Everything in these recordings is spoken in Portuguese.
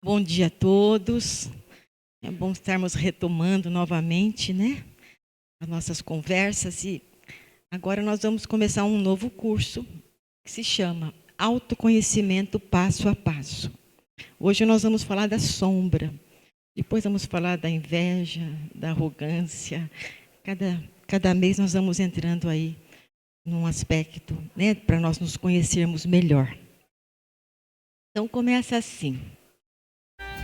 Bom dia a todos. É bom estarmos retomando novamente, né, as nossas conversas. E agora nós vamos começar um novo curso que se chama Autoconhecimento Passo a Passo. Hoje nós vamos falar da sombra. Depois vamos falar da inveja, da arrogância. Cada mês nós vamos entrando aí num aspecto, né, para nós nos conhecermos melhor. Então começa assim.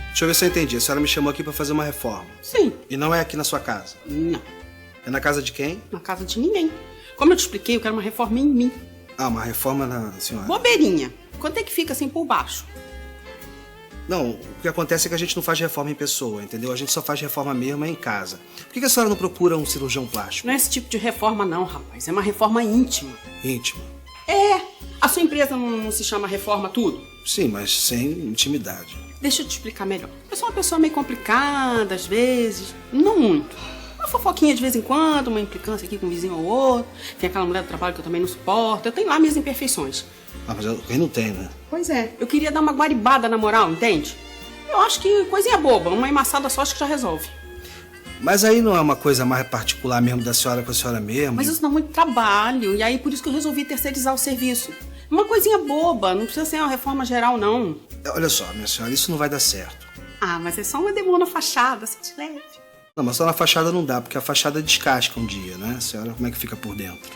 Deixa eu ver se eu entendi. A senhora me chamou aqui para fazer uma reforma. Sim. E não é aqui na sua casa? Não. É na casa de quem? Na casa de ninguém. Como eu te expliquei, eu quero uma reforma em mim. Ah, uma reforma na senhora. Bobeirinha. Quanto é que fica assim por baixo? Não, o que acontece é que a gente não faz reforma em pessoa, entendeu? A gente só faz reforma mesmo em casa. Por que a senhora não procura um cirurgião plástico? Não é esse tipo de reforma não, rapaz. É uma reforma íntima. Íntima? É. A sua empresa não se chama Reforma Tudo? Sim, mas sem intimidade. Deixa eu te explicar melhor. Eu sou uma pessoa meio complicada, às vezes. Não muito. Uma fofoquinha de vez em quando, uma implicância aqui com um vizinho ou outro. Tem aquela mulher do trabalho que eu também não suporto. Eu tenho lá minhas imperfeições. Ah, mas quem não tem, né? Pois é. Eu queria dar uma guaribada na moral, entende? Eu acho que coisinha boba. Uma emassada só acho que já resolve. Mas aí não é uma coisa mais particular mesmo da senhora com a senhora mesmo? Mas isso dá muito trabalho. E aí por isso que eu resolvi terceirizar o serviço. Uma coisinha boba. Não precisa ser uma reforma geral, não. Olha só, minha senhora, isso não vai dar certo. Ah, mas é só uma demora na fachada, se te leve. Não, mas só na fachada não dá, porque a fachada descasca um dia, né? A senhora, como é que fica por dentro?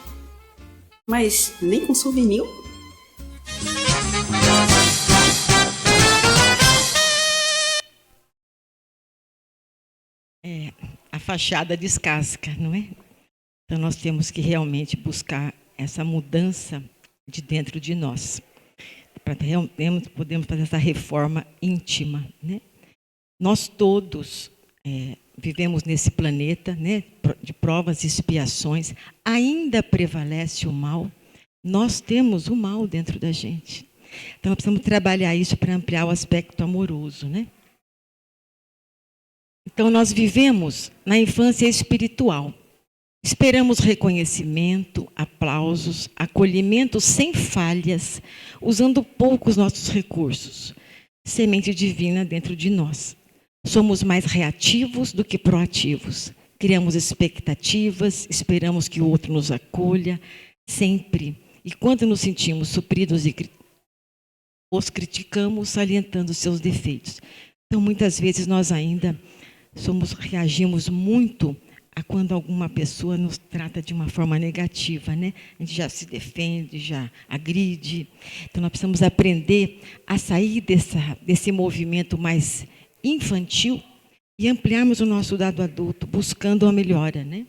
Mas nem com souvenir? A fachada descasca, não é? Então nós temos que realmente buscar essa mudança de dentro de nós, para realmente podemos fazer essa reforma íntima, né? Nós todos vivemos nesse planeta, né, de provas e expiações. Ainda prevalece o mal. Nós temos o mal dentro da gente. Então nós precisamos trabalhar isso para ampliar o aspecto amoroso, né? Então nós vivemos na infância espiritual. Esperamos reconhecimento, aplausos, acolhimento sem falhas, usando poucos nossos recursos. Semente divina dentro de nós. Somos mais reativos do que proativos. Criamos expectativas, esperamos que o outro nos acolha, sempre. E quando nos sentimos supridos e os criticamos, salientando seus defeitos. Então, muitas vezes nós ainda reagimos muito a quando alguma pessoa nos trata de uma forma negativa, né? A gente já se defende, já agride. Então, nós precisamos aprender a sair desse movimento mais infantil e ampliarmos o nosso dado adulto, buscando a melhora, né?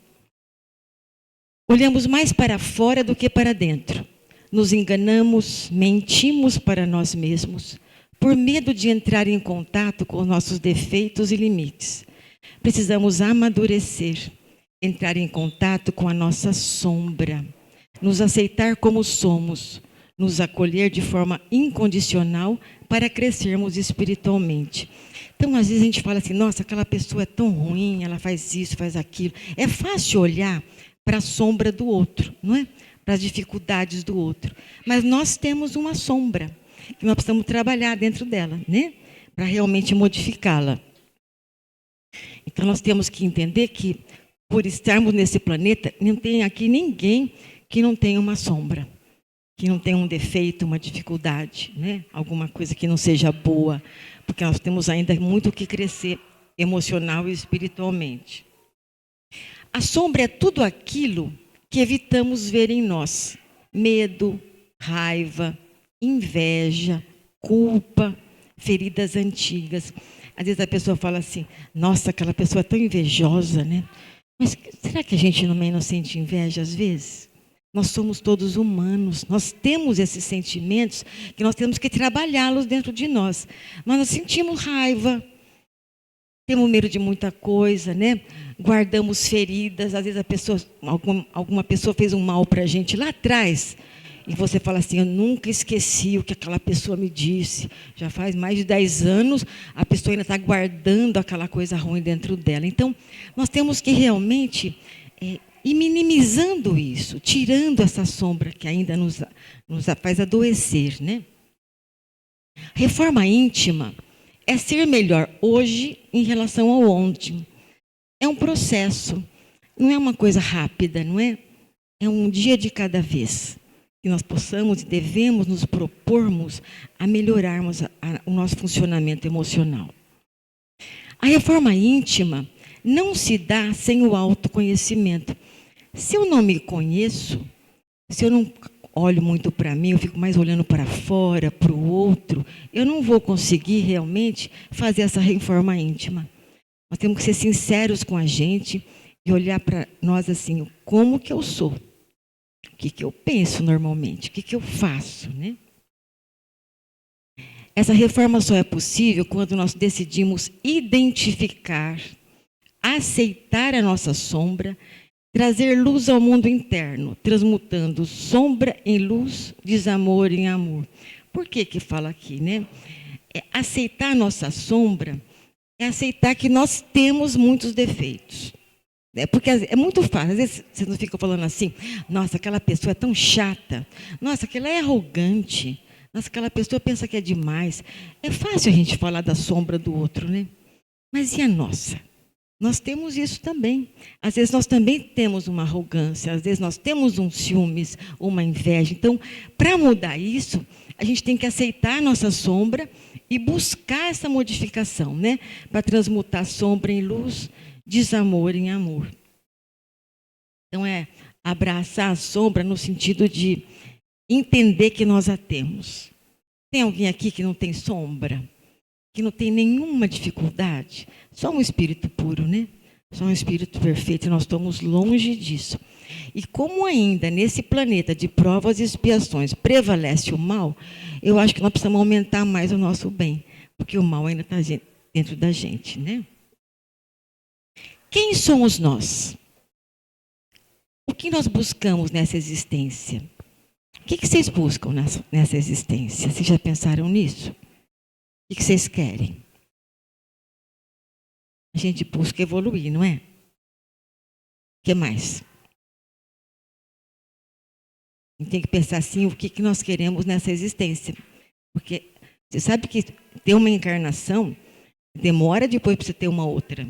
Olhamos mais para fora do que para dentro. Nos enganamos, mentimos para nós mesmos, por medo de entrar em contato com os nossos defeitos e limites. Precisamos amadurecer, entrar em contato com a nossa sombra, nos aceitar como somos, nos acolher de forma incondicional para crescermos espiritualmente. Então, às vezes a gente fala assim, nossa, aquela pessoa é tão ruim, ela faz isso, faz aquilo. É fácil olhar para a sombra do outro, não é? Para as dificuldades do outro. Mas nós temos uma sombra, que nós precisamos trabalhar dentro dela, né? Para realmente modificá-la. Então, nós temos que entender que, por estarmos nesse planeta, não tem aqui ninguém que não tenha uma sombra, que não tenha um defeito, uma dificuldade, né? Alguma coisa que não seja boa, porque nós temos ainda muito que crescer emocional e espiritualmente. A sombra é tudo aquilo que evitamos ver em nós. Medo, raiva, inveja, culpa, feridas antigas. Às vezes a pessoa fala assim, nossa, aquela pessoa é tão invejosa, né? Mas será que a gente também não sente inveja às vezes? Nós somos todos humanos, nós temos esses sentimentos que nós temos que trabalhá-los dentro de nós. Nós sentimos raiva, temos medo de muita coisa, né? Guardamos feridas, às vezes alguma pessoa fez um mal para a gente lá atrás, e você fala assim, eu nunca esqueci o que aquela pessoa me disse. Já faz mais de 10 anos, a pessoa ainda está guardando aquela coisa ruim dentro dela. Então, nós temos que realmente ir minimizando isso, tirando essa sombra que ainda nos faz adoecer, né? Reforma íntima é ser melhor hoje em relação ao ontem. É um processo, não é uma coisa rápida, não é? É um dia de cada vez. Que nós possamos e devemos nos propormos a melhorarmos o nosso funcionamento emocional. A reforma íntima não se dá sem o autoconhecimento. Se eu não me conheço, se eu não olho muito para mim, eu fico mais olhando para fora, para o outro, eu não vou conseguir realmente fazer essa reforma íntima. Nós temos que ser sinceros com a gente e olhar para nós assim, como que eu sou? O que eu penso normalmente? O que eu faço, né? Essa reforma só é possível quando nós decidimos identificar, aceitar a nossa sombra, trazer luz ao mundo interno, transmutando sombra em luz, desamor em amor. Por que fala aqui, né? Aceitar a nossa sombra é aceitar que nós temos muitos defeitos. Porque é muito fácil, às vezes você não fica falando assim, nossa, aquela pessoa é tão chata, nossa, aquela é arrogante, nossa, aquela pessoa pensa que é demais. É fácil a gente falar da sombra do outro, né? Mas e a nossa? Nós temos isso também. Às vezes nós também temos uma arrogância, às vezes nós temos um ciúmes, uma inveja. Então, para mudar isso, a gente tem que aceitar a nossa sombra e buscar essa modificação, né? Para transmutar sombra em luz, desamor em amor. Então, é abraçar a sombra no sentido de entender que nós a temos. Tem alguém aqui que não tem sombra? Que não tem nenhuma dificuldade? Só um espírito puro, né? Só um espírito perfeito, e nós estamos longe disso. E como ainda nesse planeta de provas e expiações prevalece o mal, eu acho que nós precisamos aumentar mais o nosso bem, porque o mal ainda está dentro da gente, né? Quem somos nós? O que nós buscamos nessa existência? O que vocês buscam nessa existência? Vocês já pensaram nisso? O que vocês querem? A gente busca evoluir, não é? O que mais? A gente tem que pensar assim, o que nós queremos nessa existência. Porque você sabe que ter uma encarnação demora depois para você ter uma outra.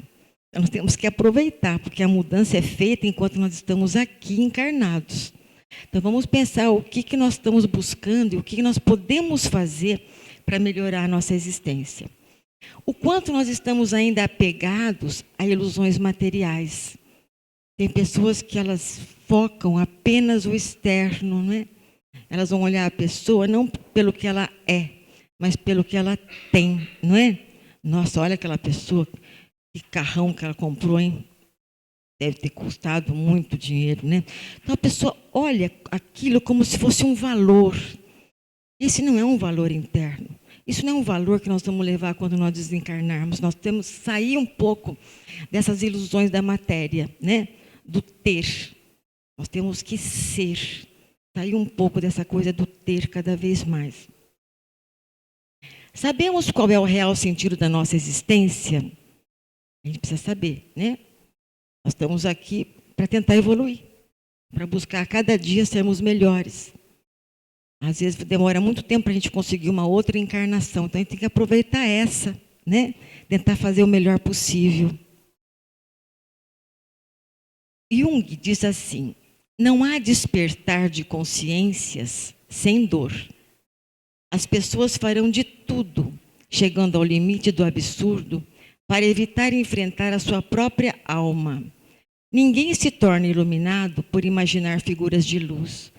Então, nós temos que aproveitar, porque a mudança é feita enquanto nós estamos aqui encarnados. Então, vamos pensar o que nós estamos buscando e o que nós podemos fazer para melhorar a nossa existência. O quanto nós estamos ainda apegados a ilusões materiais. Tem pessoas que elas focam apenas o externo, não é? Elas vão olhar a pessoa não pelo que ela é, mas pelo que ela tem, não é? Nossa, olha aquela pessoa, que carrão que ela comprou, hein? Deve ter custado muito dinheiro, né? Então a pessoa olha aquilo como se fosse um valor. Esse não é um valor interno. Isso não é um valor que nós vamos levar quando nós desencarnarmos. Nós temos que sair um pouco dessas ilusões da matéria, né? Do ter. Nós temos que ser. Sair um pouco dessa coisa do ter cada vez mais. Sabemos qual é o real sentido da nossa existência? A gente precisa saber, né? Nós estamos aqui para tentar evoluir, para buscar a cada dia sermos melhores. Às vezes demora muito tempo para a gente conseguir uma outra encarnação, então a gente tem que aproveitar essa, né? Tentar fazer o melhor possível. Jung diz assim: não há despertar de consciências sem dor. As pessoas farão de tudo, chegando ao limite do absurdo, para evitar enfrentar a sua própria alma. Ninguém se torna iluminado por imaginar figuras de luz,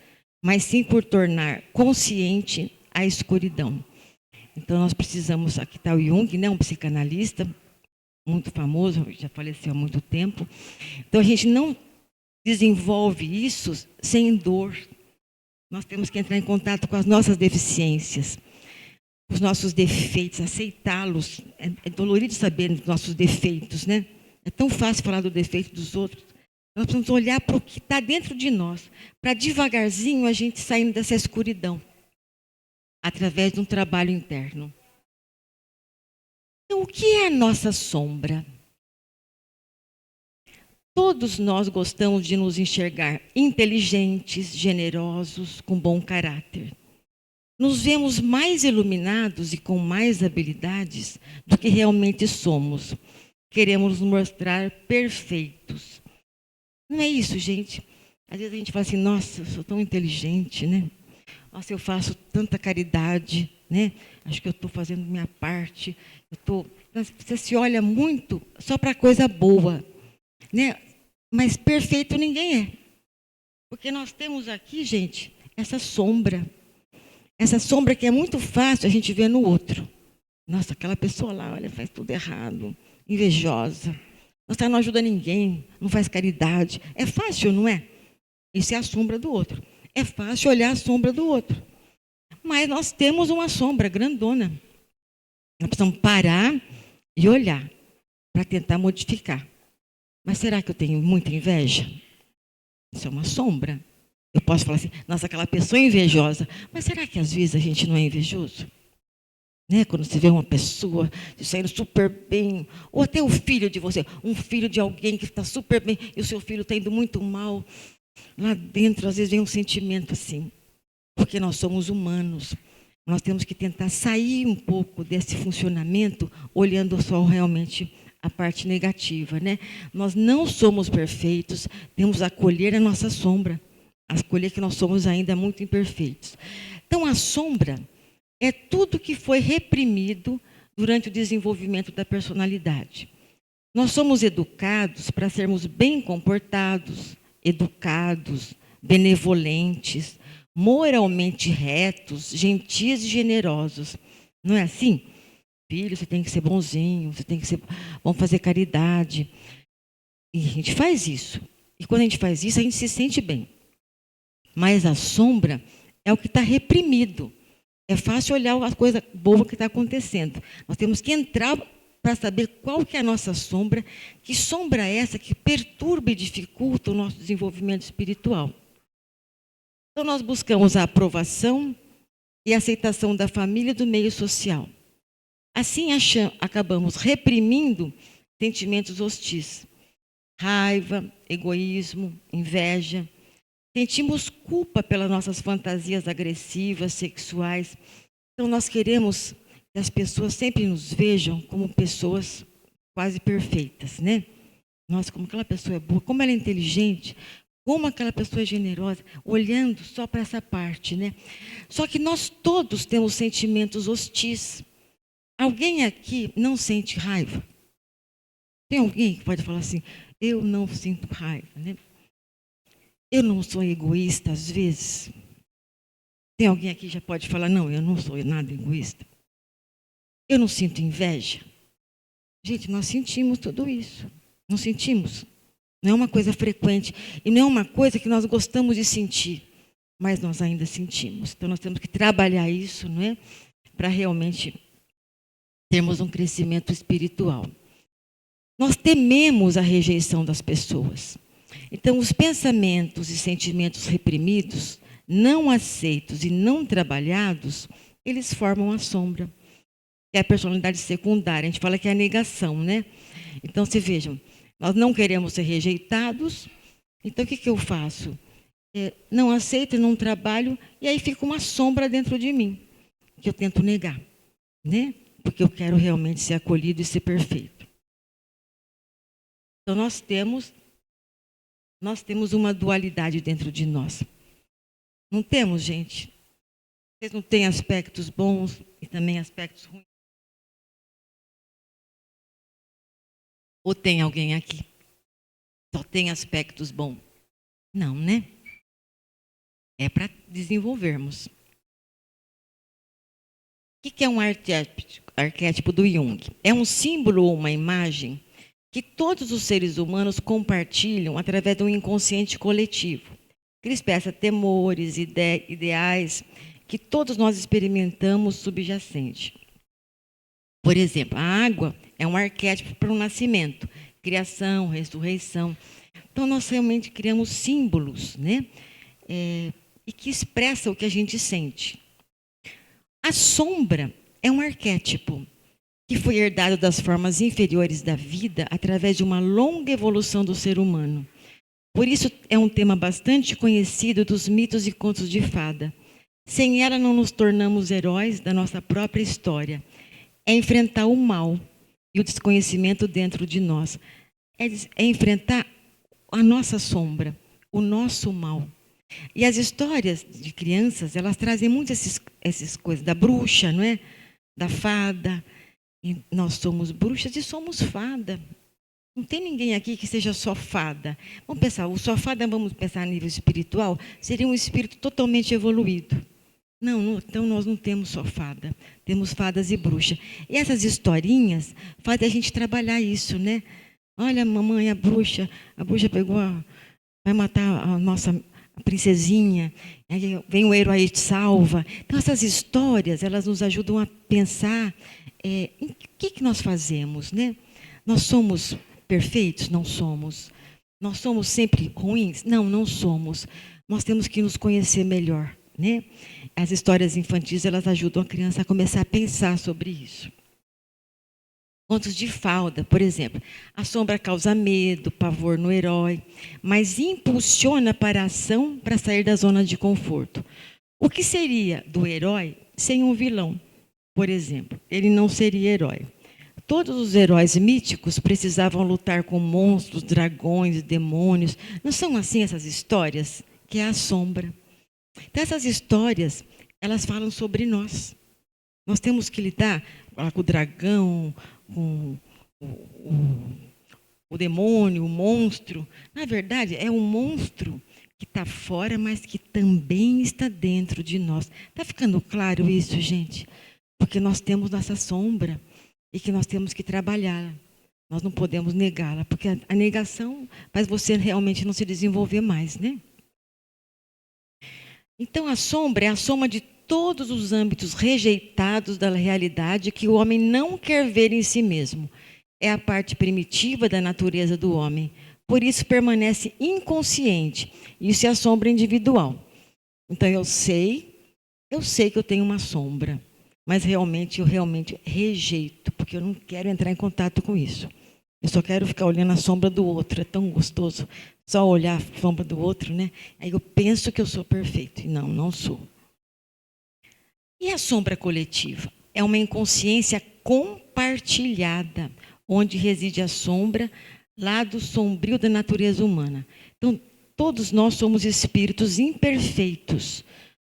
mas sim por tornar consciente a escuridão. Então nós precisamos, aqui está o Jung, né, um psicanalista muito famoso, já faleceu há muito tempo. Então a gente não desenvolve isso sem dor. Nós temos que entrar em contato com as nossas deficiências, os nossos defeitos, aceitá-los. É dolorido saber dos nossos defeitos, né? É tão fácil falar do defeito dos outros. Nós precisamos olhar para o que está dentro de nós, para devagarzinho a gente saindo dessa escuridão, através de um trabalho interno. Então, o que é a nossa sombra? Todos nós gostamos de nos enxergar inteligentes, generosos, com bom caráter. nos vemos mais iluminados e com mais habilidades do que realmente somos. Queremos nos mostrar perfeitos. Não é isso, gente? Às vezes a gente fala assim, nossa, eu sou tão inteligente, né? Nossa, eu faço tanta caridade, né? Acho que eu estou fazendo minha parte. Você se olha muito só para coisa boa, né? Mas perfeito ninguém é. Porque nós temos aqui, gente, essa sombra. Essa sombra que é muito fácil a gente ver no outro. Nossa, aquela pessoa lá, olha, faz tudo errado, invejosa. Nossa, não ajuda ninguém, não faz caridade. É fácil, não é? Isso é a sombra do outro. É fácil olhar a sombra do outro. Mas nós temos uma sombra grandona. Nós precisamos parar e olhar para tentar modificar. Mas será que eu tenho muita inveja? Isso é uma sombra. Eu posso falar assim, nossa, aquela pessoa é invejosa. Mas será que às vezes a gente não é invejoso? Né? Quando você vê uma pessoa saindo super bem, ou até o filho de você, um filho de alguém que está super bem, e o seu filho está indo muito mal, lá dentro às vezes vem um sentimento assim. Porque nós somos humanos. Nós temos que tentar sair um pouco desse funcionamento, olhando só realmente a parte negativa, né? Nós não somos perfeitos, temos a acolher a nossa sombra, a acolher que nós somos ainda muito imperfeitos. Então, a sombra é tudo que foi reprimido durante o desenvolvimento da personalidade. Nós somos educados para sermos bem comportados, educados, benevolentes, moralmente retos, gentis e generosos. Não é assim? Filho, você tem que ser bonzinho, você tem que ser, vamos fazer caridade. E a gente faz isso. E quando a gente faz isso, a gente se sente bem. Mas a sombra é o que está reprimido. É fácil olhar a coisa boa que está acontecendo. Nós temos que entrar para saber qual que é a nossa sombra, que sombra é essa que perturba e dificulta o nosso desenvolvimento espiritual. Então, nós buscamos a aprovação e a aceitação da família e do meio social. Assim, acabamos reprimindo sentimentos hostis. Raiva, egoísmo, inveja. Sentimos culpa pelas nossas fantasias agressivas, sexuais. Então, nós queremos que as pessoas sempre nos vejam como pessoas quase perfeitas, né? Nossa, como aquela pessoa é boa, como ela é inteligente, como aquela pessoa é generosa, olhando só para essa parte, né? Só que nós todos temos sentimentos hostis. Alguém aqui não sente raiva? Tem alguém que pode falar assim, eu não sinto raiva, né? Eu não sou egoísta às vezes. Tem alguém aqui que já pode falar, não, eu não sou nada egoísta. Eu não sinto inveja. Gente, nós sentimos tudo isso. Não sentimos? Não é uma coisa frequente e não é uma coisa que nós gostamos de sentir, mas nós ainda sentimos. Então, nós temos que trabalhar isso, não é? Para realmente termos um crescimento espiritual. Nós tememos a rejeição das pessoas. Então, os pensamentos e sentimentos reprimidos, não aceitos e não trabalhados, eles formam a sombra. É a personalidade secundária. A gente fala que é a negação, né? Então, se vejam, nós não queremos ser rejeitados. Então, o que eu faço? Não aceito, não trabalho, e aí fica uma sombra dentro de mim, que eu tento negar, né? Porque eu quero realmente ser acolhido e ser perfeito. Então, nós temos uma dualidade dentro de nós. Não temos, gente? Vocês não têm aspectos bons e também aspectos ruins? Ou tem alguém aqui? Só tem aspectos bons? Não, né? É para desenvolvermos. O que é um arquétipo do Jung? É um símbolo ou uma imagem que todos os seres humanos compartilham através do inconsciente coletivo. Que expressa temores, ideais que todos nós experimentamos subjacente. Por exemplo, a água é um arquétipo para o nascimento, criação, ressurreição. Então, nós realmente criamos símbolos, né? E que expressam o que a gente sente. A sombra é um arquétipo que foi herdado das formas inferiores da vida através de uma longa evolução do ser humano. Por isso, é um tema bastante conhecido dos mitos e contos de fada. Sem ela não nos tornamos heróis da nossa própria história. É enfrentar o mal e o desconhecimento dentro de nós. É enfrentar a nossa sombra, o nosso mal. E as histórias de crianças, elas trazem muito essas coisas da bruxa, não é? Da fada. E nós somos bruxas e somos fada. Não tem ninguém aqui que seja só fada. Vamos pensar, o só fada, vamos pensar a nível espiritual, seria um espírito totalmente evoluído. Não, então nós não temos só fada, temos fadas e bruxas. E essas historinhas fazem a gente trabalhar isso, né? Olha, mamãe, a bruxa pegou, vai matar a nossa princesinha, aí vem o herói e te salva. Então essas histórias, elas nos ajudam a pensar em que nós fazemos, né? Nós somos perfeitos? Não somos. Nós somos sempre ruins? Não, não somos. Nós temos que nos conhecer melhor, né? As histórias infantis, elas ajudam a criança a começar a pensar sobre isso. Contos de fada, por exemplo. A sombra causa medo, pavor no herói, mas impulsiona para a ação para sair da zona de conforto. O que seria do herói sem um vilão, por exemplo? Ele não seria herói. Todos os heróis míticos precisavam lutar com monstros, dragões, demônios. Não são assim essas histórias? Que é a sombra. Então, essas histórias, elas falam sobre nós. Nós temos que lidar com o dragão, com o demônio, o monstro. Na verdade, é um monstro que está fora, mas que também está dentro de nós. Está ficando claro isso, gente? Porque nós temos nossa sombra e que nós temos que trabalhar. Nós não podemos negá-la, porque a negação faz você realmente não se desenvolver mais, né? Então, a sombra é a soma de todos os âmbitos rejeitados da realidade que o homem não quer ver em si mesmo. É a parte primitiva da natureza do homem. Por isso, permanece inconsciente. Isso é a sombra individual. Então, eu sei que eu tenho uma sombra, mas eu realmente rejeito, porque eu não quero entrar em contato com isso. Eu só quero ficar olhando a sombra do outro. É tão gostoso só olhar a sombra do outro, né? Aí eu penso que eu sou perfeito. E não sou. E a sombra coletiva? É uma inconsciência compartilhada, onde reside a sombra, lado sombrio da natureza humana. Então, todos nós somos espíritos imperfeitos.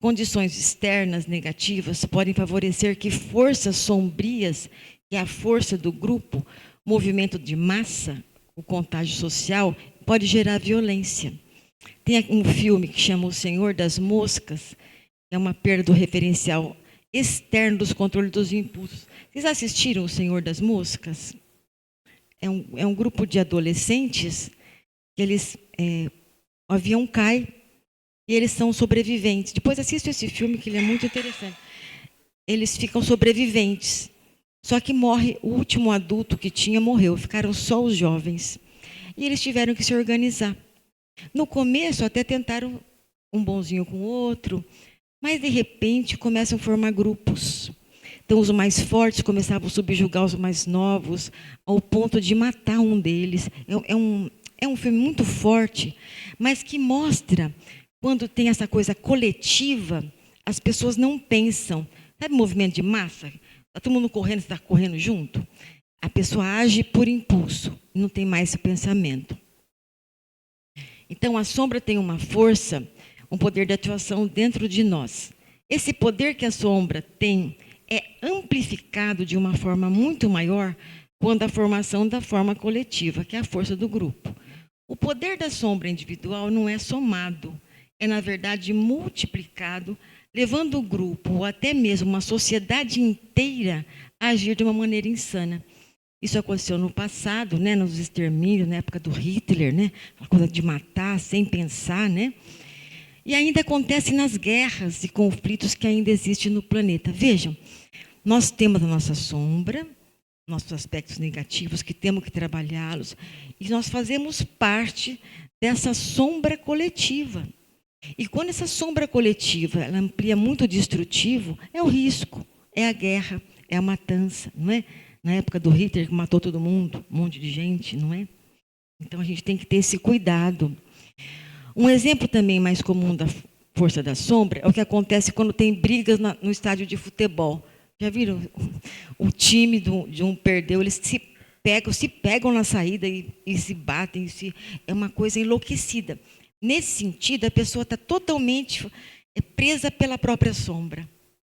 Condições externas negativas podem favorecer que forças sombrias, que é a força do grupo, movimento de massa, o contágio social, pode gerar violência. Tem um filme que chama O Senhor das Moscas, que é uma perda do referencial externo dos controles dos impulsos. Vocês assistiram O Senhor das Moscas? É um grupo de adolescentes que o avião cai e eles são sobreviventes. Depois assistam esse filme, que ele é muito interessante. Eles ficam sobreviventes. Só que morre, o último adulto que tinha morreu, ficaram só os jovens. E eles tiveram que se organizar. No começo até tentaram um bonzinho com o outro, mas de repente começam a formar grupos. Então os mais fortes começavam a subjugar os mais novos, ao ponto de matar um deles. É um filme muito forte, mas que mostra, quando tem essa coisa coletiva, as pessoas não pensam. Sabe movimento de massa? Está todo mundo correndo, está correndo junto? A pessoa age por impulso, não tem mais esse pensamento. Então, a sombra tem uma força, um poder de atuação dentro de nós. Esse poder que a sombra tem é amplificado de uma forma muito maior quando a formação da forma coletiva, que é a força do grupo. O poder da sombra individual não é somado, é, na verdade, multiplicado, levando o grupo, ou até mesmo uma sociedade inteira, a agir de uma maneira insana. Isso aconteceu no passado, né, nos extermínios, na época do Hitler, né, a coisa de matar sem pensar, né? E ainda acontece nas guerras e conflitos que ainda existem no planeta. Vejam, nós temos a nossa sombra, nossos aspectos negativos, que temos que trabalhá-los, e nós fazemos parte dessa sombra coletiva. E quando essa sombra coletiva ela amplia muito o destrutivo, é o risco, é a guerra, é a matança, não é? Na época do Hitler, que matou todo mundo, um monte de gente, não é? Então a gente tem que ter esse cuidado. Um exemplo também mais comum da força da sombra é o que acontece quando tem brigas no estádio de futebol. Já viram? O time de um perdeu, eles se pegam na saída e se batem. É uma coisa enlouquecida. Nesse sentido, a pessoa está totalmente presa pela própria sombra.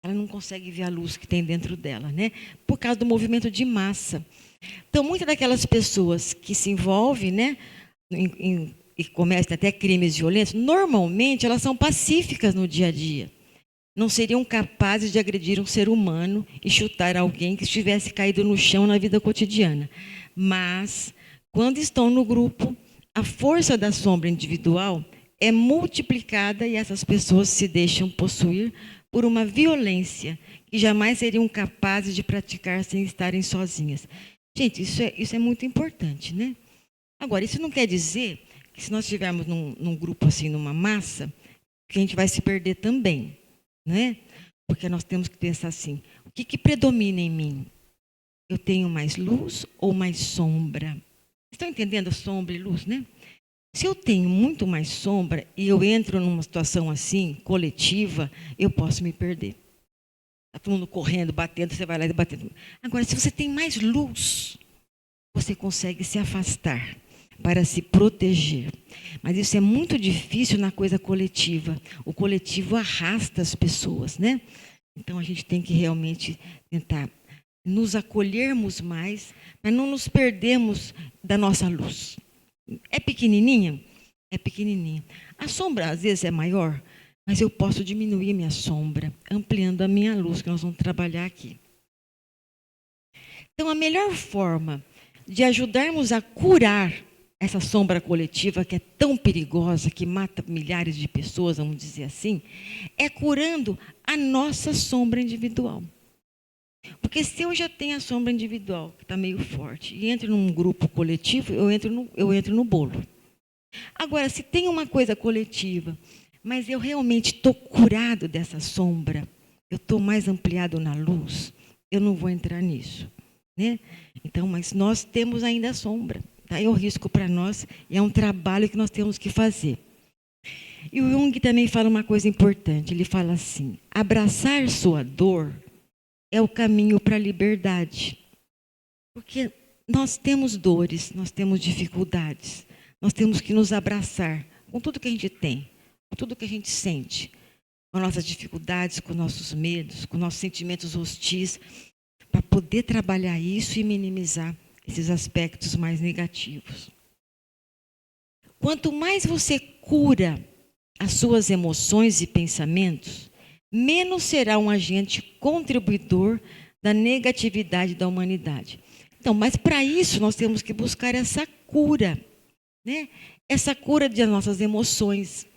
Ela não consegue ver a luz que tem dentro dela, né? Por causa do movimento de massa. Então, muitas daquelas pessoas que se envolvem, né, e cometem até crimes violentos, normalmente elas são pacíficas no dia a dia. Não seriam capazes de agredir um ser humano e chutar alguém que estivesse caído no chão na vida cotidiana. Mas, quando estão no grupo, a força da sombra individual é multiplicada e essas pessoas se deixam possuir por uma violência que jamais seriam capazes de praticar sem estarem sozinhas. Gente, isso é muito importante, né? Agora, isso não quer dizer que se nós estivermos num grupo assim, numa massa, que a gente vai se perder também, né? Porque nós temos que pensar assim, o que predomina em mim? Eu tenho mais luz ou mais sombra? Estão entendendo sombra e luz, né? Se eu tenho muito mais sombra e eu entro numa situação assim, coletiva, eu posso me perder. Está todo mundo correndo, batendo, você vai lá e batendo. Agora, se você tem mais luz, você consegue se afastar para se proteger. Mas isso é muito difícil na coisa coletiva. O coletivo arrasta as pessoas, né? Então, a gente tem que realmente tentar nos acolhermos mais, mas não nos perdermos da nossa luz. É pequenininha? É pequenininha. A sombra, às vezes, é maior, mas eu posso diminuir minha sombra, ampliando a minha luz, que nós vamos trabalhar aqui. Então, a melhor forma de ajudarmos a curar essa sombra coletiva, que é tão perigosa, que mata milhares de pessoas, vamos dizer assim, é curando a nossa sombra individual. Porque se eu já tenho a sombra individual, que está meio forte, e entro num grupo coletivo, eu entro no bolo. Agora, se tem uma coisa coletiva, mas eu realmente estou curado dessa sombra, eu estou mais ampliado na luz, eu não vou entrar nisso, né? Então, mas nós temos ainda a sombra, tá? É um risco para nós, e é um trabalho que nós temos que fazer. E o Jung também fala uma coisa importante, ele fala assim, abraçar sua dor é o caminho para a liberdade. Porque nós temos dores, nós temos dificuldades, nós temos que nos abraçar com tudo que a gente tem, com tudo que a gente sente, com nossas dificuldades, com nossos medos, com nossos sentimentos hostis, para poder trabalhar isso e minimizar esses aspectos mais negativos. Quanto mais você cura as suas emoções e pensamentos, menos será um agente contribuidor da negatividade da humanidade. Então, mas para isso nós temos que buscar essa cura, né? Essa cura das nossas emoções.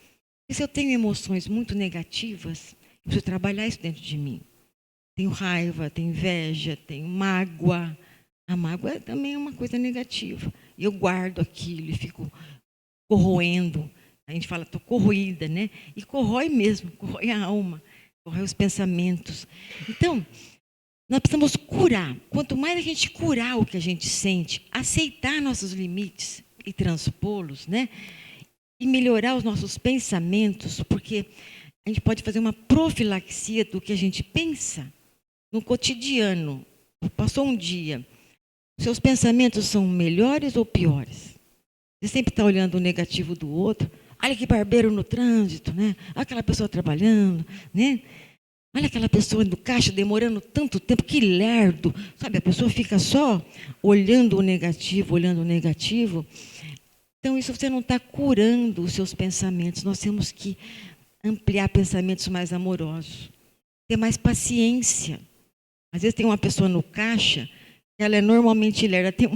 E se eu tenho emoções muito negativas, eu preciso trabalhar isso dentro de mim. Tenho raiva, tenho inveja, tenho mágoa. A mágoa também é uma coisa negativa. E eu guardo aquilo e fico corroendo. A gente fala, estou corroída, né? E corrói mesmo, corrói a alma, corrói os pensamentos. Então, nós precisamos curar. Quanto mais a gente curar o que a gente sente, aceitar nossos limites e transpô-los, né? E melhorar os nossos pensamentos, porque a gente pode fazer uma profilaxia do que a gente pensa no cotidiano. Passou um dia, seus pensamentos são melhores ou piores? Você sempre está olhando o negativo do outro. Olha que barbeiro no trânsito, né? Olha aquela pessoa trabalhando, né? Olha aquela pessoa no caixa demorando tanto tempo, que lerdo. Sabe, a pessoa fica só olhando o negativo, olhando o negativo. Então, isso você não está curando os seus pensamentos. Nós temos que ampliar pensamentos mais amorosos, ter mais paciência. Às vezes tem uma pessoa no caixa, ela é normalmente lerda. Tem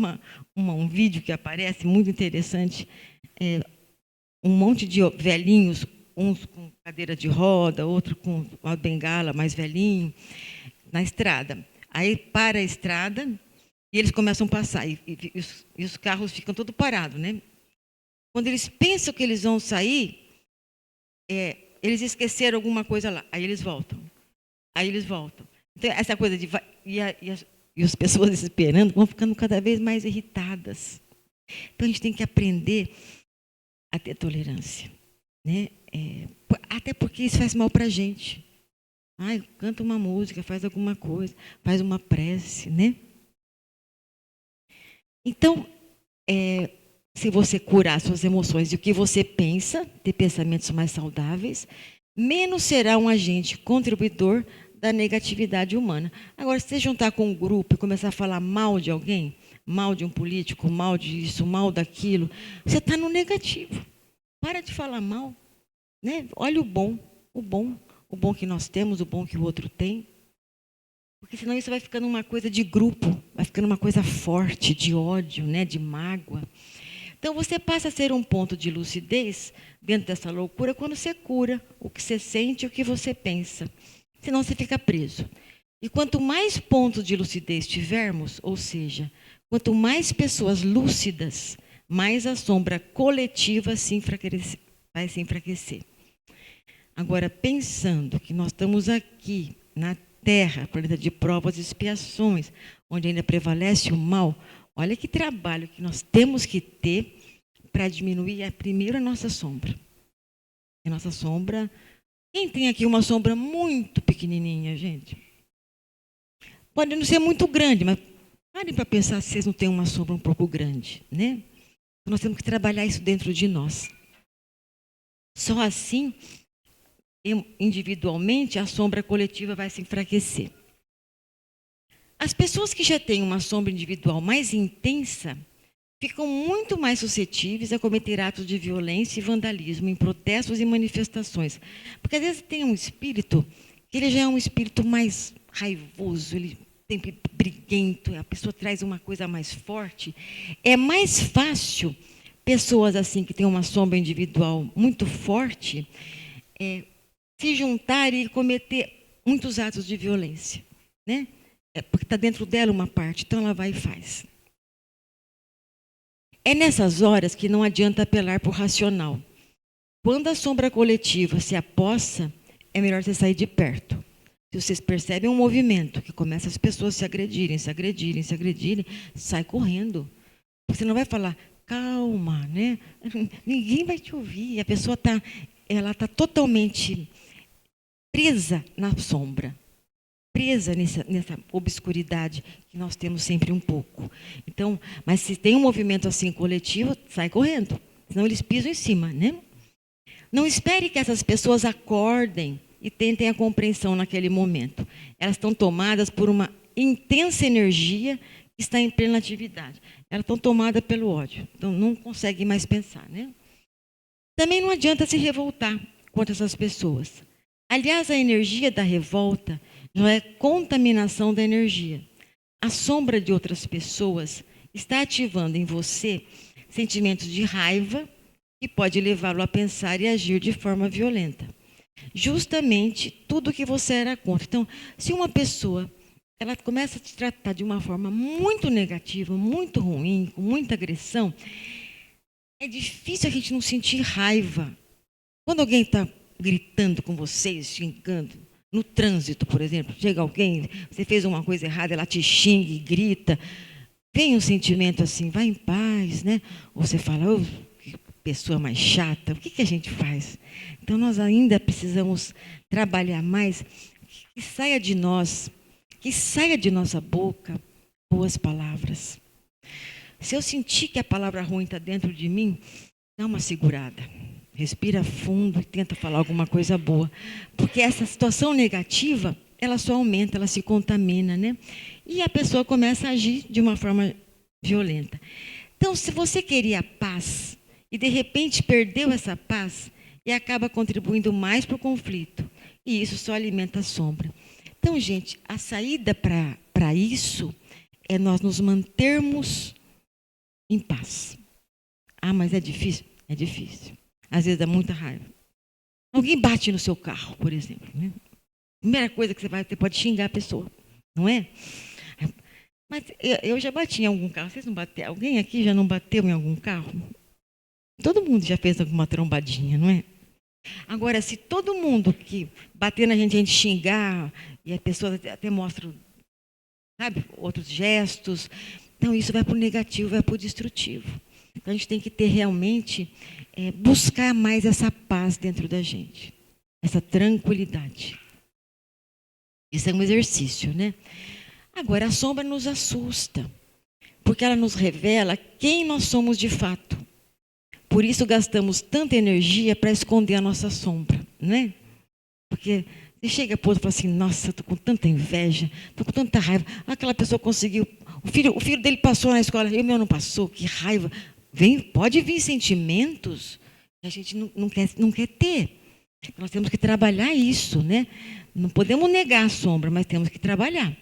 um vídeo que aparece muito interessante, um monte de velhinhos, uns com cadeira de roda, outro com uma bengala mais velhinho, na estrada. Aí para a estrada e eles começam a passar, e os carros ficam todos parados, né? Quando eles pensam que eles vão sair, eles esqueceram alguma coisa lá, aí eles voltam. Então, essa coisa de... E as pessoas esperando vão ficando cada vez mais irritadas. Então, a gente tem que aprender a ter tolerância, né? Até porque isso faz mal para a gente. Ai, canta uma música, faz alguma coisa, faz uma prece, né? Então, se você curar suas emoções e o que você pensa, ter pensamentos mais saudáveis, menos será um agente contribuidor da negatividade humana. Agora, se você juntar com um grupo e começar a falar mal de alguém, mal de um político, mal disso, mal daquilo, você está no negativo. Para de falar mal, né? Olha o bom que nós temos, o bom que o outro tem. Porque senão isso vai ficando uma coisa de grupo, vai ficando uma coisa forte, de ódio, né? De mágoa. Então, você passa a ser um ponto de lucidez dentro dessa loucura quando você cura o que você sente e o que você pensa. Senão, você fica preso. E quanto mais pontos de lucidez tivermos, ou seja, quanto mais pessoas lúcidas, mais a sombra coletiva vai se enfraquecer. Agora, pensando que nós estamos aqui na Terra, planeta de provas e expiações, onde ainda prevalece o mal, olha que trabalho que nós temos que ter para diminuir primeiro a nossa sombra. A nossa sombra... Quem tem aqui uma sombra muito pequenininha, gente? Pode não ser muito grande, mas parem para pensar se vocês não têm uma sombra um pouco grande, né? Nós temos que trabalhar isso dentro de nós. Só assim, individualmente, a sombra coletiva vai se enfraquecer. As pessoas que já têm uma sombra individual mais intensa ficam muito mais suscetíveis a cometer atos de violência e vandalismo em protestos e manifestações. Porque às vezes tem um espírito que ele já é um espírito mais raivoso, ele sempre briguento, a pessoa traz uma coisa mais forte. É mais fácil pessoas assim que têm uma sombra individual muito forte se juntarem e cometer muitos atos de violência, né? Porque está dentro dela uma parte, então ela vai e faz. É nessas horas que não adianta apelar para o racional. Quando a sombra coletiva se apossa, é melhor você sair de perto. Se vocês percebem um movimento que começa as pessoas se agredirem, sai correndo. Você não vai falar, calma, né? Ninguém vai te ouvir. A pessoa está totalmente presa na sombra. Presa nessa obscuridade que nós temos sempre um pouco. Então, mas se tem um movimento assim coletivo, sai correndo, senão eles pisam em cima, né? Não espere que essas pessoas acordem e tentem a compreensão naquele momento. Elas estão tomadas por uma intensa energia que está em plena atividade. Elas estão tomadas pelo ódio, então não conseguem mais pensar, né? Também não adianta se revoltar contra essas pessoas. Aliás, a energia da revolta não é contaminação da energia. A sombra de outras pessoas está ativando em você sentimentos de raiva que pode levá-lo a pensar e agir de forma violenta. Justamente tudo que você era contra. Então, se uma pessoa ela começa a te tratar de uma forma muito negativa, muito ruim, com muita agressão, é difícil a gente não sentir raiva. Quando alguém está gritando com vocês, xingando, no trânsito, por exemplo, chega alguém, você fez uma coisa errada, ela te xinga e grita, vem um sentimento assim, vai em paz, né? Ou você fala, que pessoa mais chata, o que a gente faz? Então, nós ainda precisamos trabalhar mais, que saia de nós, que saia de nossa boca boas palavras. Se eu sentir que a palavra ruim está dentro de mim, dá uma segurada. Respira fundo e tenta falar alguma coisa boa. Porque essa situação negativa, ela só aumenta, ela se contamina, né? E a pessoa começa a agir de uma forma violenta. Então, se você queria paz e de repente perdeu essa paz e acaba contribuindo mais para o conflito, e isso só alimenta a sombra. Então, gente, a saída para isso é nós nos mantermos em paz. Ah, mas é difícil? É difícil. Às vezes dá muita raiva. Alguém bate no seu carro, por exemplo, né? Primeira coisa que você pode xingar a pessoa, não é? Mas eu já bati em algum carro. Vocês não bateram? Alguém aqui já não bateu em algum carro? Todo mundo já fez alguma trombadinha, não é? Agora, se todo mundo que bater na gente, a gente xingar, e a pessoa até mostra, sabe, outros gestos, então isso vai para o negativo, vai para o destrutivo. Então, a gente tem que ter realmente, buscar mais essa paz dentro da gente. essa tranquilidade. Isso é um exercício, né? Agora, a sombra nos assusta, porque ela nos revela quem nós somos de fato. Por isso gastamos tanta energia para esconder a nossa sombra, né? Porque você chega para o outro e fala assim, nossa, estou com tanta inveja, estou com tanta raiva. Aquela pessoa conseguiu, o filho dele passou na escola, e o meu não passou, que raiva. Pode vir sentimentos que a gente não quer ter. Nós temos que trabalhar isso, né? Não podemos negar a sombra, mas temos que trabalhar.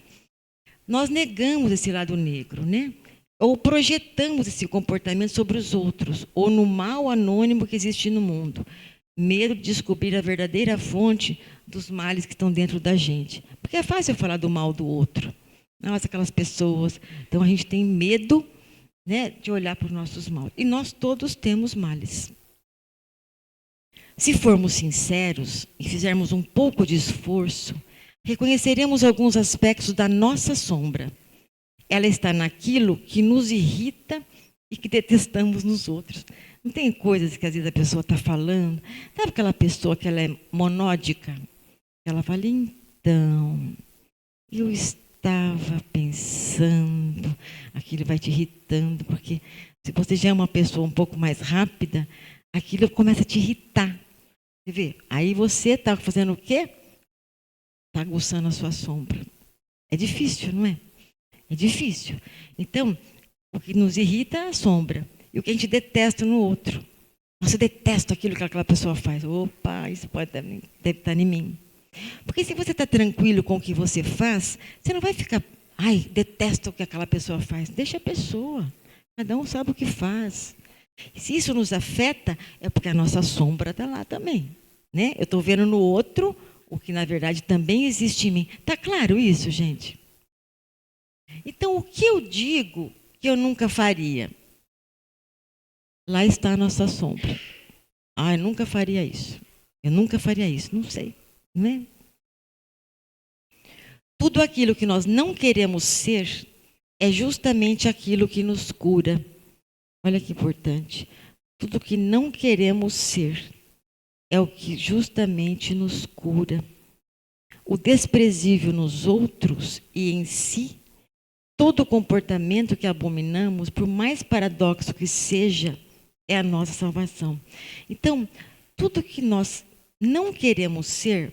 Nós negamos esse lado negro, né? Ou projetamos esse comportamento sobre os outros, ou no mal anônimo que existe no mundo. Medo de descobrir a verdadeira fonte dos males que estão dentro da gente. Porque é fácil falar do mal do outro. Nossa, aquelas pessoas. Então a gente tem medo, né, de olhar para os nossos males. E nós todos temos males. Se formos sinceros e fizermos um pouco de esforço, reconheceremos alguns aspectos da nossa sombra. Ela está naquilo que nos irrita e que detestamos nos outros. Não tem coisas que às vezes a pessoa está falando. Sabe aquela pessoa que ela é monódica? Ela fala, então, eu estava pensando, aquilo vai te irritando, porque se você já é uma pessoa um pouco mais rápida, aquilo começa a te irritar. Você vê? Aí você está fazendo o quê? Está aguçando a sua sombra. É difícil, não é? É difícil. Então, o que nos irrita é a sombra. E o que a gente detesta no outro. Nossa, eu detesto aquilo que aquela pessoa faz. Opa, isso deve estar em mim. Porque se você está tranquilo com o que você faz, você não vai ficar, ai, detesto o que aquela pessoa faz. Deixa a pessoa. Cada um sabe o que faz. E se isso nos afeta, é porque a nossa sombra está lá também. Né? Eu estou vendo no outro o que, na verdade, também existe em mim. Está claro isso, gente? Então, o que eu digo que eu nunca faria? Lá está a nossa sombra. Ah, eu nunca faria isso. Eu nunca faria isso. Não sei. Né? Tudo aquilo que nós não queremos ser é justamente aquilo que nos cura. Olha que importante. Tudo que não queremos ser é o que justamente nos cura. O desprezível nos outros e em si, todo comportamento que abominamos, por mais paradoxo que seja, é a nossa salvação. Então, tudo que nós não queremos ser,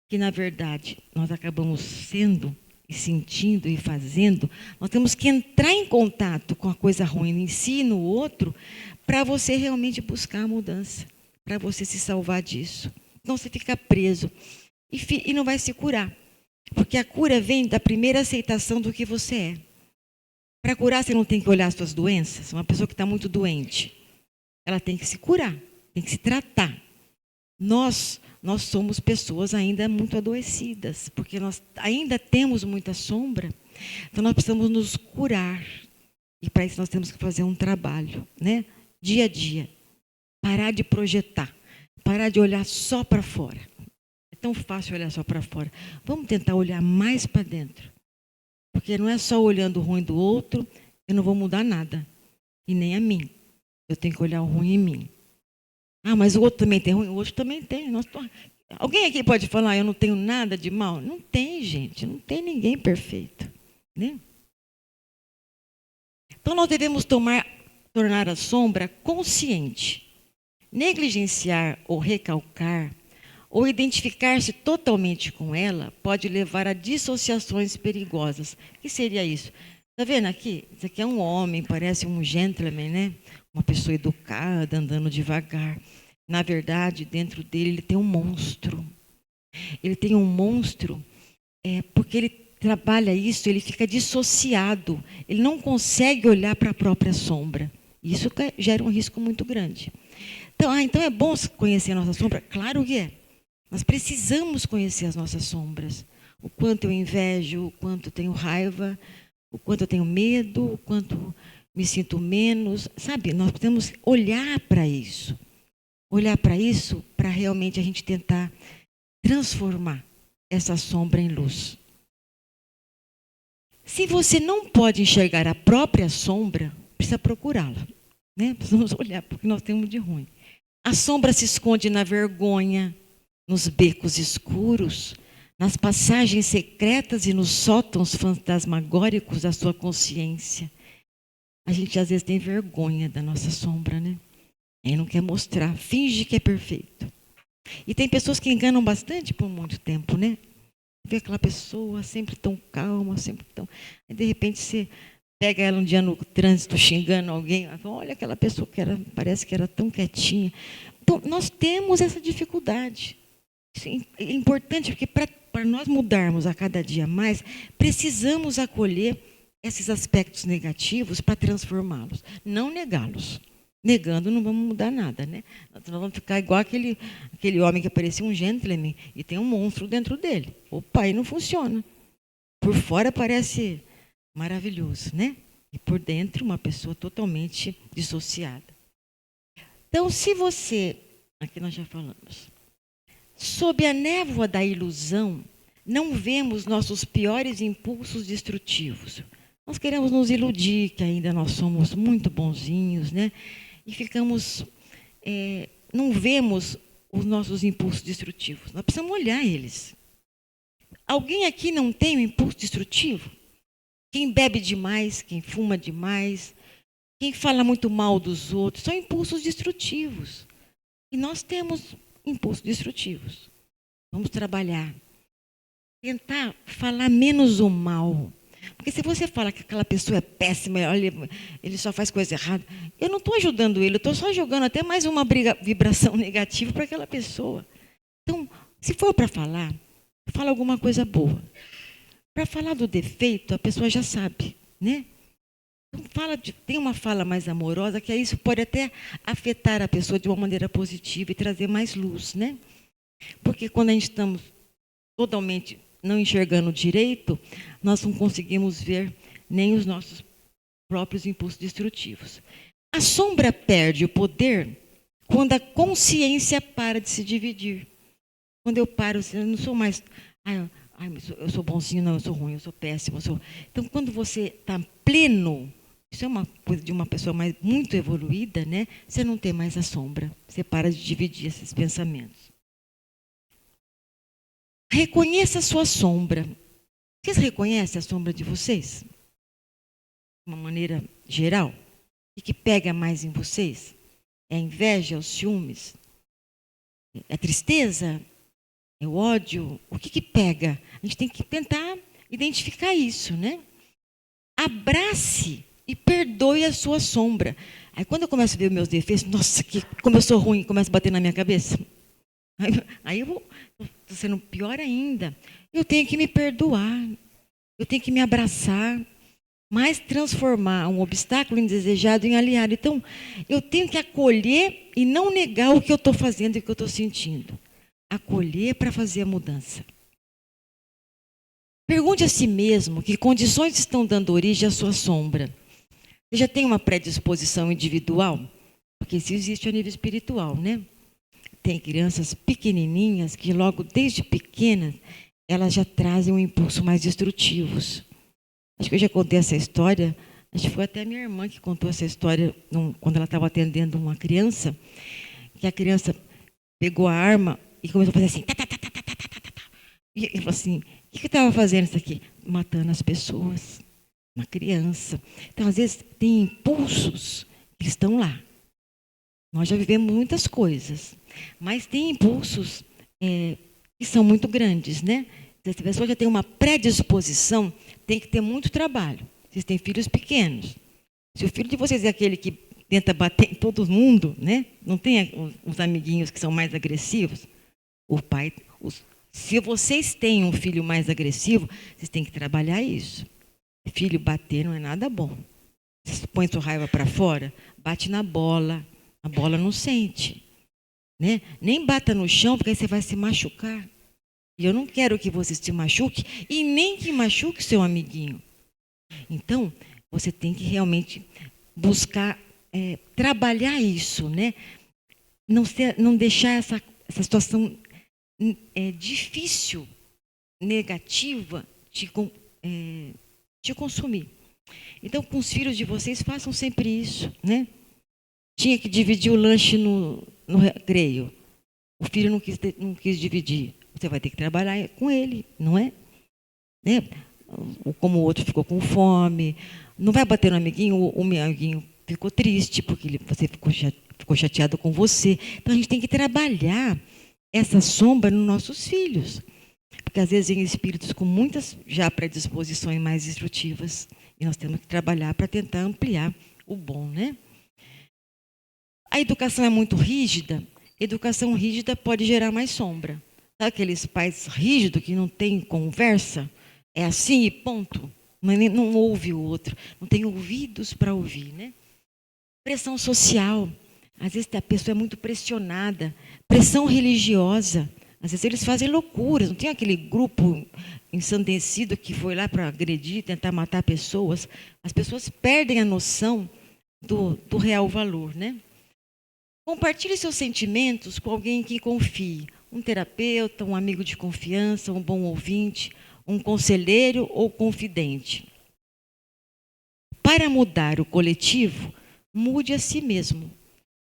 que na verdade nós acabamos sendo e sentindo e fazendo, nós temos que entrar em contato com a coisa ruim em si e no outro, para você realmente buscar a mudança, para você se salvar disso. Então você fica preso e não vai se curar, porque a cura vem da primeira aceitação do que você é. Para curar, você não tem que olhar as suas doenças. Uma pessoa que está muito doente, ela tem que se curar, tem que se tratar. Nós somos pessoas ainda muito adoecidas, porque nós ainda temos muita sombra, então nós precisamos nos curar. E para isso nós temos que fazer um trabalho, né? Dia a dia. Parar de projetar, parar de olhar só para fora. É tão fácil olhar só para fora. Vamos tentar olhar mais para dentro. Porque não é só olhando o ruim do outro, eu não vou mudar nada. E nem a mim. Eu tenho que olhar o ruim em mim. Ah, mas o outro também tem ruim? O outro também tem. Alguém aqui pode falar, eu não tenho nada de mal? Não tem, gente. Não tem ninguém perfeito. Né? Então, nós devemos tornar a sombra consciente. Negligenciar ou recalcar, ou identificar-se totalmente com ela, pode levar a dissociações perigosas. O que seria isso? Está vendo aqui? Isso aqui é um homem, parece um gentleman, né? Uma pessoa educada, andando devagar. Na verdade, dentro dele, ele tem um monstro. Ele tem um monstro porque ele trabalha isso, ele fica dissociado. Ele não consegue olhar para a própria sombra. Isso gera um risco muito grande. Então é bom conhecer a nossa sombra? Claro que é. Nós precisamos conhecer as nossas sombras. O quanto eu invejo, o quanto eu tenho raiva, o quanto eu tenho medo, o quanto me sinto menos. Sabe, nós precisamos olhar para isso. Olhar para isso para realmente a gente tentar transformar essa sombra em luz. Se você não pode enxergar a própria sombra, precisa procurá-la. Né? Precisamos olhar porque nós temos de ruim. A sombra se esconde na vergonha, nos becos escuros, nas passagens secretas e nos sótãos fantasmagóricos da sua consciência. A gente às vezes tem vergonha da nossa sombra, né? E não quer mostrar, finge que é perfeito. E tem pessoas que enganam bastante por muito tempo, né? Vê aquela pessoa sempre tão calma, sempre tão... Aí, de repente, você pega ela um dia no trânsito xingando alguém, olha aquela pessoa que parece que era tão quietinha. Então, nós temos essa dificuldade. Isso é importante, porque para nós mudarmos a cada dia mais, precisamos acolher esses aspectos negativos para transformá-los, não negá-los. Negando não vamos mudar nada, né? Nós vamos ficar igual aquele homem que parecia um gentleman e tem um monstro dentro dele. Opa, aí não funciona. Por fora parece maravilhoso, né? E por dentro uma pessoa totalmente dissociada. Então, se você, aqui nós já falamos, sob a névoa da ilusão, não vemos nossos piores impulsos destrutivos. Nós queremos nos iludir que ainda nós somos muito bonzinhos, né? E ficamos, não vemos os nossos impulsos destrutivos. Nós precisamos olhar eles. Alguém aqui não tem um impulso destrutivo? Quem bebe demais, quem fuma demais, quem fala muito mal dos outros, são impulsos destrutivos. E nós temos impulsos destrutivos. Vamos trabalhar. Tentar falar menos o mal. Porque se você fala que aquela pessoa é péssima, olha, ele só faz coisa errada, eu não estou ajudando ele, eu estou só jogando até mais uma vibração negativa para aquela pessoa. Então, se for para falar, fala alguma coisa boa. Para falar do defeito, a pessoa já sabe, né? Então, tem uma fala mais amorosa, que isso pode até afetar a pessoa de uma maneira positiva e trazer mais luz, né? Porque quando a gente estamos totalmente não enxergando direito, nós não conseguimos ver nem os nossos próprios impulsos destrutivos. A sombra perde o poder quando a consciência para de se dividir. Quando eu paro, eu não sou mais... eu sou bonzinho, não, eu sou ruim, eu sou péssimo. Então, quando você está pleno, isso é uma coisa de uma pessoa muito evoluída, né? Você não tem mais a sombra, você para de dividir esses pensamentos. Reconheça a sua sombra. Vocês reconhecem a sombra de vocês? De uma maneira geral? O que pega mais em vocês? É a inveja, os ciúmes? É a tristeza? É o ódio? O que pega? A gente tem que tentar identificar isso, né? Abrace e perdoe a sua sombra. Aí quando eu começo a ver os meus defeitos, nossa, como eu sou ruim, começa a bater na minha cabeça. Aí eu estou sendo pior ainda. Eu tenho que me perdoar, eu tenho que me abraçar, mas transformar um obstáculo indesejado em aliado. Então, eu tenho que acolher e não negar o que eu estou fazendo e o que eu estou sentindo. Acolher para fazer a mudança. Pergunte a si mesmo que condições estão dando origem à sua sombra. Você já tem uma predisposição individual? Porque isso existe a nível espiritual, né? Tem crianças pequenininhas que logo desde pequenas elas já trazem um impulso mais destrutivos. Acho que eu já contei essa história, acho que foi até a minha irmã que contou essa história quando ela estava atendendo uma criança, que a criança pegou a arma e começou a fazer assim, e falou assim, o que estava fazendo isso aqui? Matando as pessoas, uma criança. Então, às vezes, tem impulsos que estão lá. Nós já vivemos muitas coisas, mas tem impulsos que são muito grandes, né? Se a pessoa já tem uma predisposição, tem que ter muito trabalho. Vocês têm filhos pequenos. Se o filho de vocês é aquele que tenta bater em todo mundo, né? Não tem os amiguinhos que são mais agressivos. Se vocês têm um filho mais agressivo, vocês têm que trabalhar isso. Filho bater não é nada bom. Você põe sua raiva para fora, bate na bola. A bola não sente, né? Nem bata no chão, porque aí você vai se machucar. E eu não quero que você se machuque e nem que machuque seu amiguinho. Então, você tem que realmente buscar trabalhar isso, né? Não deixar essa situação difícil, negativa, te consumir. Então, com os filhos de vocês, façam sempre isso, né? Tinha que dividir o lanche no recreio. O filho não quis dividir. Você vai ter que trabalhar com ele, não é? Né? Como o outro ficou com fome. Não vai bater no amiguinho, o meu amiguinho ficou triste porque você ficou chateado com você. Então, a gente tem que trabalhar essa sombra nos nossos filhos. Porque, às vezes, em espíritos com muitas já predisposições mais destrutivas. E nós temos que trabalhar para tentar ampliar o bom, né? A educação é muito rígida. Educação rígida pode gerar mais sombra. Sabe aqueles pais rígidos que não tem conversa? É assim e ponto. Não ouve o outro. Não tem ouvidos para ouvir, né? Pressão social. Às vezes a pessoa é muito pressionada. Pressão religiosa. Às vezes eles fazem loucuras. Não tem aquele grupo ensandecido que foi lá para agredir, tentar matar pessoas. As pessoas perdem a noção do real valor, né? Compartilhe seus sentimentos com alguém que confie. Um terapeuta, um amigo de confiança, um bom ouvinte, um conselheiro ou confidente. Para mudar o coletivo, mude a si mesmo.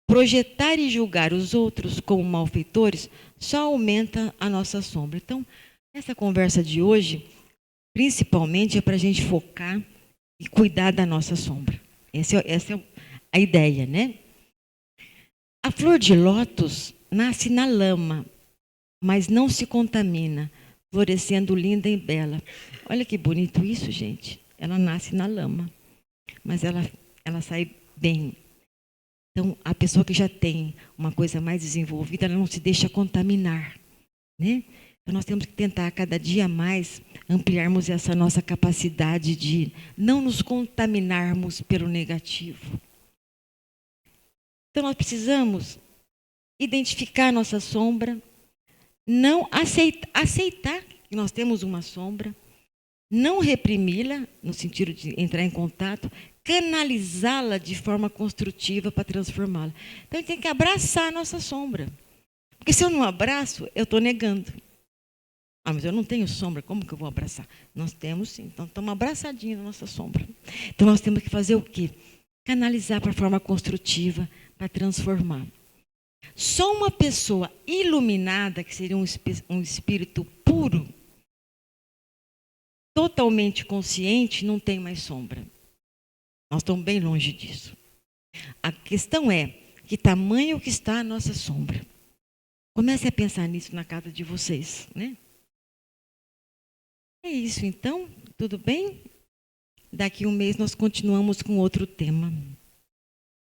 Projetar e julgar os outros como malfeitores só aumenta a nossa sombra. Então, essa conversa de hoje, principalmente, é para a gente focar e cuidar da nossa sombra. Essa é a ideia, né? A flor de lótus nasce na lama, mas não se contamina, florescendo linda e bela. Olha que bonito isso, gente. Ela nasce na lama, mas ela sai bem. Então, a pessoa que já tem uma coisa mais desenvolvida, ela não se deixa contaminar, né? Então, nós temos que tentar, cada dia mais, ampliarmos essa nossa capacidade de não nos contaminarmos pelo negativo. Então, nós precisamos identificar a nossa sombra, não aceitar que nós temos uma sombra, não reprimi-la, no sentido de entrar em contato, canalizá-la de forma construtiva para transformá-la. Então, a gente tem que abraçar a nossa sombra. Porque se eu não abraço, eu estou negando. Ah, mas eu não tenho sombra, como que eu vou abraçar? Nós temos sim, então estamos abraçadinhos na nossa sombra. Então, nós temos que fazer o quê? Canalizar para forma construtiva, para transformar. Só uma pessoa iluminada, que seria um espírito puro, totalmente consciente, não tem mais sombra. Nós estamos bem longe disso. A questão é, que tamanho que está a nossa sombra? Comece a pensar nisso na casa de vocês, né? É isso então, tudo bem? Daqui a um mês nós continuamos com outro tema.